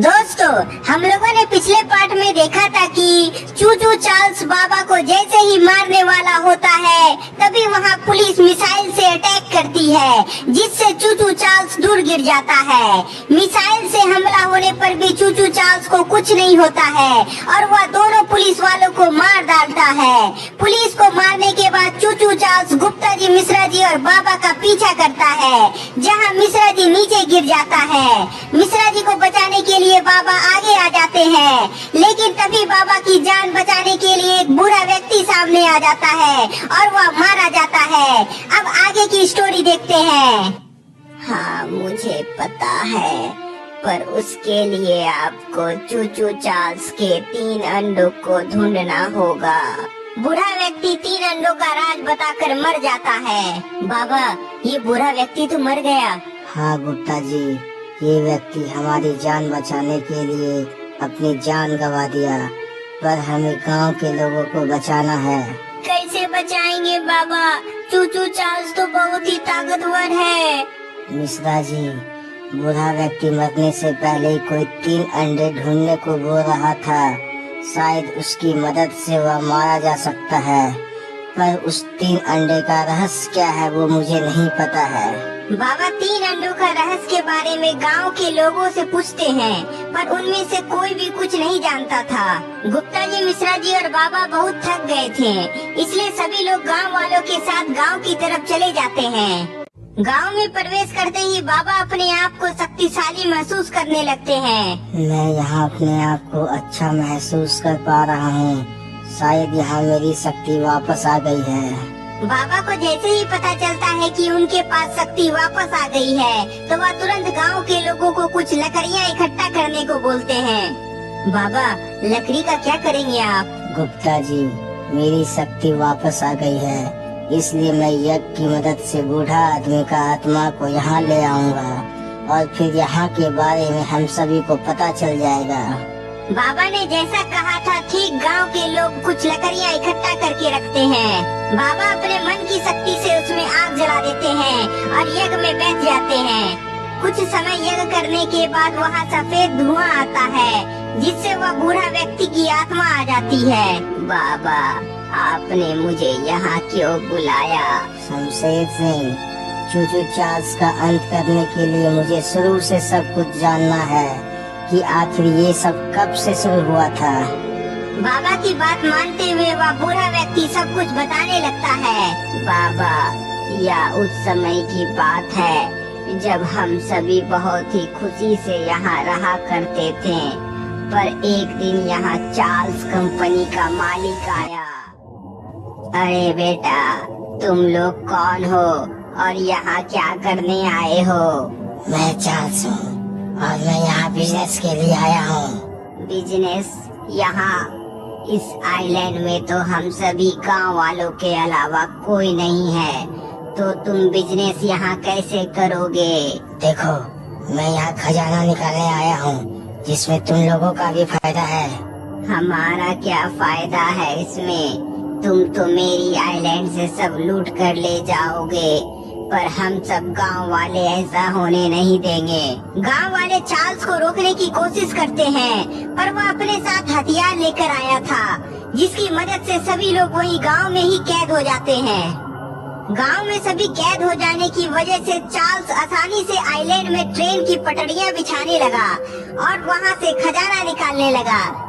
दोस्तों, हम लोगों ने पिछले पार्ट में देखा था कि चूचू चार्ल्स बाबा को जैसे ही मारने वाला होता है तभी वहाँ पुलिस मिसाइल से अटैक करती है, जिससे चूचू चार्ल्स दूर गिर जाता है। मिसाइल से हमला होने पर भी चूचू चार्ल्स को कुछ नहीं होता है और वह दोनों पुलिस वालों को मार डालता है। पुलिस को मारने के बाद चूचू चार्ल्स गुप्ता जी, मिश्रा जी और बाबा का पीछा करता है, जहाँ मिश्रा जी नीचे गिर जाता है। मिश्रा जी को बचाने के लिए बाबा आगे आ जाते हैं, लेकिन तभी बाबा की जान बचाने के लिए एक बुरा व्यक्ति सामने आ जाता है और वह मारा जाता है। अब आगे की स्टोरी देखते हैं। हाँ, मुझे पता है, पर उसके लिए आपको चूचू चार्ल्स के 3 अंडों को ढूंढना होगा। बुरा व्यक्ति 3 अंडों का राज बताकर मर जाता है। बाबा, ये बुरा व्यक्ति तो मर गया। हाँ गुप्ता जी, ये व्यक्ति हमारी जान बचाने के लिए अपनी जान गंवा दिया, पर हमें गांव के लोगों को बचाना है। कैसे बचाएंगे बाबा? चूचू चार्ल्स तो बहुत ही ताकतवर है। मिश्रा जी, बुरा व्यक्ति मरने से पहले ही कोई 3 अंडे ढूंढने को बोल रहा था। शायद उसकी मदद से वह मारा जा सकता है, पर उस 3 अंडे का रहस्य क्या है वो मुझे नहीं पता है। बाबा 3 अंडों का रहस्य के बारे में गांव के लोगों से पूछते हैं, पर उनमें से कोई भी कुछ नहीं जानता था। गुप्ता जी, मिश्रा जी और बाबा बहुत थक गए थे, इसलिए सभी लोग गांव वालों के साथ गांव की तरफ चले जाते हैं। गांव में प्रवेश करते ही बाबा अपने आप को शक्तिशाली महसूस करने लगते हैं। मैं यहाँ अपने आप को अच्छा महसूस कर पा रहा हूँ। शायद यहाँ मेरी शक्ति वापस आ गई है। बाबा को जैसे ही पता चलता है कि उनके पास शक्ति वापस आ गई है, तो वह तुरंत गांव के लोगों को कुछ लकड़ियाँ इकट्ठा करने को बोलते हैं। बाबा, लकड़ी का क्या करेंगे आप? गुप्ता जी, मेरी शक्ति वापस आ गई है, इसलिए मैं यज्ञ की मदद से बूढ़ा आदमी का आत्मा को यहाँ ले आऊँगा और फिर यहाँ के बारे में हम सभी को पता चल जाएगा। बाबा ने जैसा कहा था, ठीक गांव के लोग कुछ लकड़ियाँ इकट्ठा करके रखते हैं। बाबा अपने मन की शक्ति से उसमें आग जला देते हैं और यज्ञ में बैठ जाते हैं। कुछ समय यज्ञ करने के बाद वहाँ सफेद धुआं आता है, जिससे वह बूढ़ा व्यक्ति की आत्मा आ जाती है। बाबा, आपने मुझे यहाँ क्यों बुलाया? शमशेर सिंह, चूचू चार्ल्स का अंत करने के लिए मुझे शुरू से सब कुछ जानना है कि आखिर ये सब कब से शुरू हुआ था। बाबा की बात मानते हुए वह बुरा व्यक्ति सब कुछ बताने लगता है। बाबा, यह उस समय की बात है जब हम सभी बहुत ही खुशी से यहाँ रहा करते थे, पर एक दिन यहाँ चार्ल्स कंपनी का मालिक आया। अरे बेटा, तुम लोग कौन हो और यहाँ क्या करने आए हो? मैं चार्ल्स हूँ और मैं यहाँ बिजनेस के लिए आया हूँ। बिजनेस? यहाँ इस आइलैंड में तो हम सभी गांव वालों के अलावा कोई नहीं है, तो तुम बिजनेस यहाँ कैसे करोगे? देखो, मैं यहाँ खजाना निकालने आया हूँ, जिसमें तुम लोगों का भी फायदा है। हमारा क्या फायदा है इसमें? तुम तो मेरी आइलैंड से सब लूट कर ले जाओगे, पर हम सब गांव वाले ऐसा होने नहीं देंगे। गांव वाले चार्ल्स को रोकने की कोशिश करते हैं, पर वह अपने साथ हथियार लेकर आया था, जिसकी मदद से सभी लोग वही गांव में ही कैद हो जाते हैं। गांव में सभी कैद हो जाने की वजह से चार्ल्स आसानी से आइलैंड में ट्रेन की पटरियां बिछाने लगा और वहां से खजाना निकालने लगा।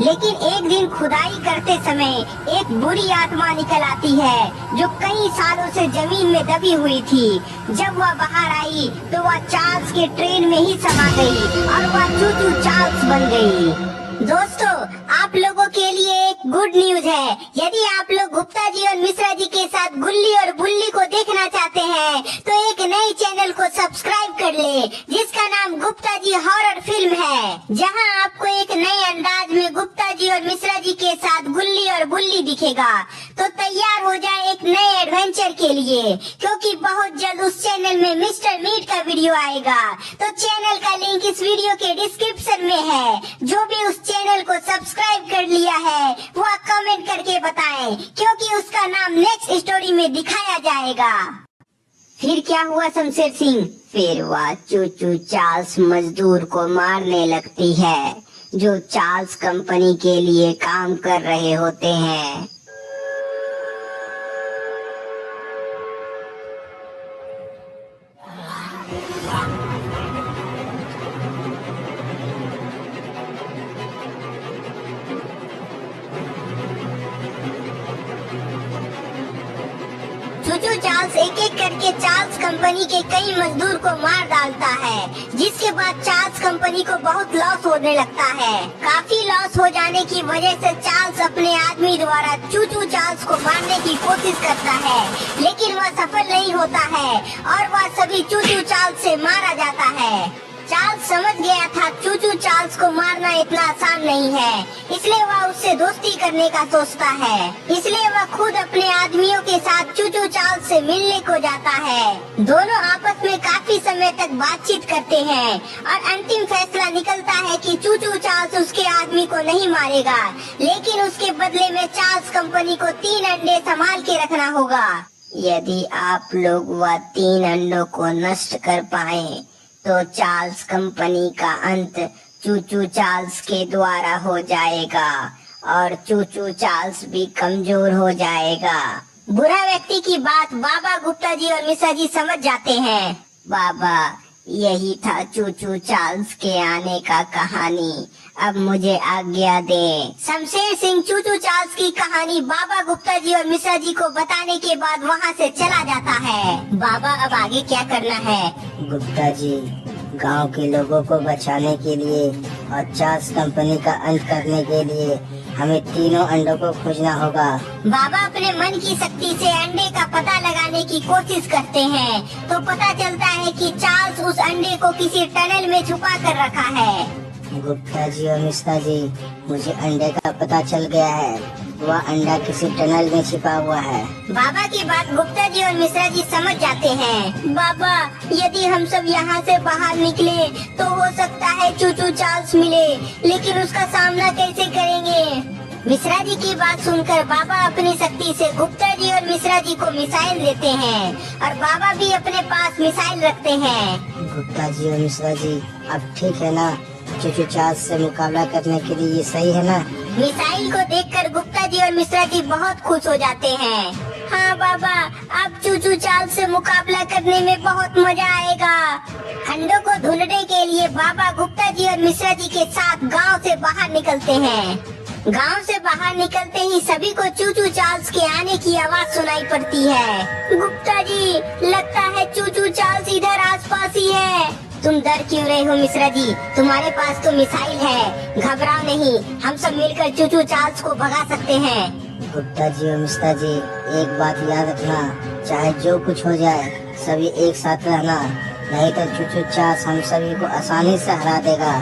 लेकिन एक दिन खुदाई करते समय एक बुरी आत्मा निकल आती है, जो कई सालों से जमीन में दबी हुई थी। जब वह बाहर आई तो वह चार्ल्स के ट्रेन में ही समा गई और वह चूचू चार्ल्स बन गई। दोस्तों, आप लोगों के लिए एक गुड न्यूज है। यदि आप लोग गुप्ता जी और मिश्रा जी के साथ गुल्ली और बुल्ली को देखना चाहते हैं, तो एक नए चैनल को सब्सक्राइब कर ले, जिसका नाम गुप्ता जी हॉरर फिल्म है, जहां आपको एक नए अंदाज में गुप्ता जी और मिश्रा जी के साथ गुल्ली और बुल्ली दिखेगा। तो तैयार हो जाए एक नए एडवेंचर के लिए, क्योंकि बहुत जल्द उस चैनल में मिस्टर मीट का वीडियो आएगा। तो चैनल का लिंक इस वीडियो के डिस्क्रिप्शन में है। जो भी उस चैनल को सब्सक्राइब कर लिया है वह कमेंट करके बताएं, क्योंकि उसका नाम नेक्स्ट स्टोरी में दिखाया जाएगा। फिर क्या हुआ शमशेर सिंह? फिर वह चूचू चार्ल्स मजदूर को मारने लगती है जो चार्ल्स कंपनी के लिए काम कर रहे होते हैं। चूचू चार्ल्स एक एक करके चार्ल्स कंपनी के कई मजदूर को मार डालता है, जिसके बाद चार्ल्स कंपनी को बहुत लॉस होने लगता है। काफी लॉस हो जाने की वजह से चार्ल्स अपने आदमी द्वारा चूचू चार्ल्स को मारने की कोशिश करता है, लेकिन वह सफल नहीं होता है और वह सभी चूचू चार्ल्स से मारा जाता है। चार्ल्स समझ गया था चूचू चार्ल्स को मारना इतना आसान नहीं है, इसलिए वह उससे दोस्ती करने का सोचता है। इसलिए वह खुद अपने आदमियों के साथ चूचू चार्ल्स से मिलने को जाता है। दोनों आपस में काफी समय तक बातचीत करते हैं और अंतिम फैसला निकलता है कि चूचू चार्ल्स उसके आदमी को नहीं मारेगा, लेकिन उसके बदले में चार्ल्स कंपनी को 3 अंडे संभाल के रखना होगा। यदि आप लोग वह 3 अंडों को नष्ट कर पाए तो चार्ल्स कंपनी का अंत चूचू चार्ल्स के द्वारा हो जाएगा और चूचू चार्ल्स भी कमजोर हो जाएगा। बुरा व्यक्ति की बात बाबा गुप्ता जी और मिश्रा जी समझ जाते हैं। बाबा, यही था चूचू चार्ल्स के आने का कहानी। अब मुझे आज्ञा दें। शमशेर सिंह चूचू चार्ल्स की कहानी बाबा गुप्ता जी और मिश्रा जी को बताने के बाद वहाँ से चला जाता है। बाबा, अब आगे क्या करना है? गुप्ता जी, गांव के लोगों को बचाने के लिए और चार्ल्स कंपनी का अंत करने के लिए हमें तीनों अंडों को खोजना होगा। बाबा अपने मन की शक्ति से अंडे का पता लगाने की कोशिश करते हैं, तो पता चलता है कि चार्ल्स उस अंडे को किसी टनल में छुपा कर रखा है। गुप्ता जी और मिश्रा जी, मुझे अंडे का पता चल गया है। वह अंडा किसी टनल में छिपा हुआ है। बाबा की बात गुप्ता जी और मिश्रा जी समझ जाते हैं। बाबा, यदि हम सब यहाँ से बाहर निकले तो हो सकता है चूचू चार्ल्स मिले, लेकिन उसका सामना कैसे करेंगे? मिश्रा जी की बात सुनकर बाबा अपनी शक्ति से गुप्ता जी और मिश्रा जी को मिसाइल देते हैं और बाबा भी अपने पास मिसाइल रखते हैं। गुप्ता जी और मिश्रा जी, अब ठीक है ना? चूचू चार्ल्स से मुकाबला करने के लिए ये सही है ना? मिसाइल को देखकर गुप्ता जी और मिश्रा जी बहुत खुश हो जाते हैं। हाँ बाबा, अब चूचू चार्ल्स से मुकाबला करने में बहुत मजा आएगा। अंडों को ढूंढने के लिए बाबा गुप्ता जी और मिश्रा जी के साथ गांव से बाहर निकलते हैं। गांव से बाहर निकलते ही सभी को चूचू चार्ल्स के आने की आवाज सुनाई पड़ती है। गुप्ता जी, लगता है चूचू चार्ल्स इधर आसपास ही है। तुम डर क्यों रहे हो मिश्रा जी? तुम्हारे पास तो मिसाइल है, घबराओ नहीं, हम सब मिलकर चूचू चार्ल्स को भगा सकते हैं। गुप्ता जी और मिश्रा जी, एक बात याद रखना, चाहे जो कुछ हो जाए सभी एक साथ रहना, नहीं तो चूचू चार्ल्स हम सभी को आसानी से हरा देगा।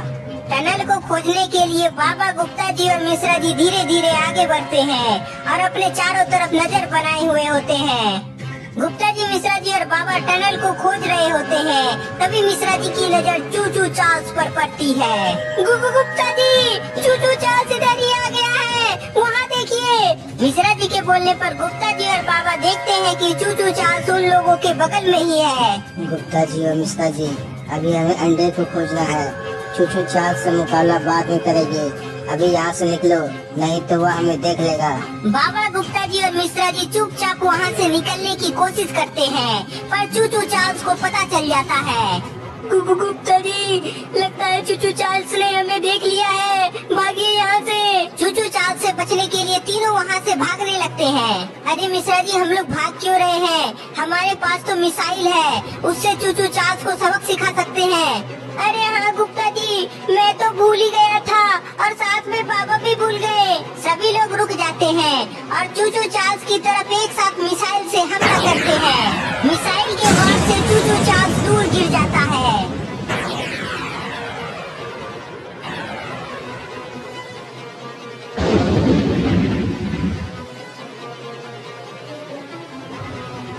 टनल को खोजने के लिए बाबा गुप्ता जी और मिश्रा जी धीरे धीरे आगे बढ़ते हैं और अपने चारों तरफ नजर बनाए हुए होते हैं। गुप्ता जी, मिश्रा जी और बाबा टनल को खोज रहे होते हैं, तभी मिश्रा जी की नजर चूचू चार्ल्स पर पड़ती है। गुप्ता जी, चूचू चार्ल्स इधर ही आ गया है, वहाँ देखिए। मिश्रा जी के बोलने पर गुप्ता जी और बाबा देखते हैं कि चूचू चार्ल्स उन लोगों के बगल में ही है। गुप्ता जी और मिश्रा जी, अभी हमें अंडे को खोजना है। चूचू चार्ल्स से मुकाबला बाद में करेंगे। अभी यहाँ से निकलो, नहीं तो वह हमें देख लेगा। बाबा गुप्ता जी और मिश्रा जी चुपचाप वहाँ से निकलने की कोशिश करते हैं, पर चूचू चार्ल्स को पता चल जाता है। गुप्ता जी, लगता है चूचू चार्ल्स ने हमें देख लिया है, भागिए यहाँ से। चूचू चार्ल्स से बचने के लिए तीनों वहाँ से भागने लगते हैं। अरे मिश्रा जी, हम लोग भाग क्यों रहे हैं? हमारे पास तो मिसाइल है, उससे चूचू चार्ल्स को सबक सिखा सकते हैं। अरे हाँ गुप्ता जी, मैं तो भूल ही गया था और साथ में बाबा भी भूल गए। सभी लोग रुक जाते हैं और चूचू चार्ल्स की तरफ एक साथ मिसाइल से हमला करते हैं। मिसाइल के वार से चूचू चार्ल्स दूर गिर जाता है।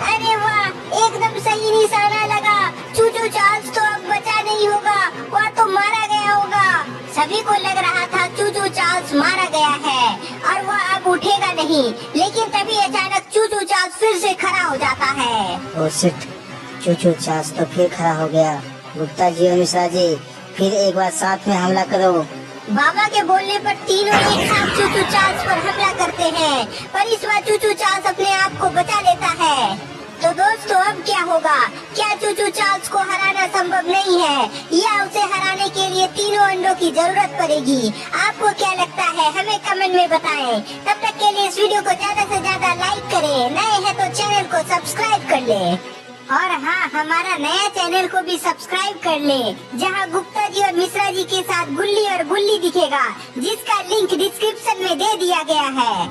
अरे वाह, एकदम सही निशाना लगा। चूचू चार्ल्स तो अब बचा नहीं होगा, वह तो मारा गया होगा। सभी को लग रहा था चूचू चार्ल्स मारा गया है और वह अब उठेगा नहीं, लेकिन तभी अचानक चूचू चार्ल्स फिर से खड़ा हो जाता है। ओह शिट, चूचू चांस तो फिर खड़ा हो गया। गुप्ता जी और मिश्रा जी फिर एक बार साथ में हमला करो। बाबा के बोलने पर तीनों एक साथ चूचू चांस पर हमला करते हैं, पर इस बार चूचू चांस अपने आप को बचा लेता है। तो दोस्तों अब क्या होगा? क्या चूचू चांस को हराना संभव नहीं है या उसे हराने के लिए तीनों अंडों की जरूरत पड़ेगी? आपको क्या लगता है? हमें कमेंट में बताएं। तब तक के लिए इस वीडियो को ज्यादा से ज्यादा लाइक करें, नए हैं तो चैनल को सब्सक्राइब कर लें। और हाँ, हमारा नया चैनल को भी सब्सक्राइब कर लें, जहाँ गुप्ता जी और मिश्रा जी के साथ गुल्ली और गुल्ली दिखेगा, जिसका लिंक डिस्क्रिप्शन में दे दिया गया है।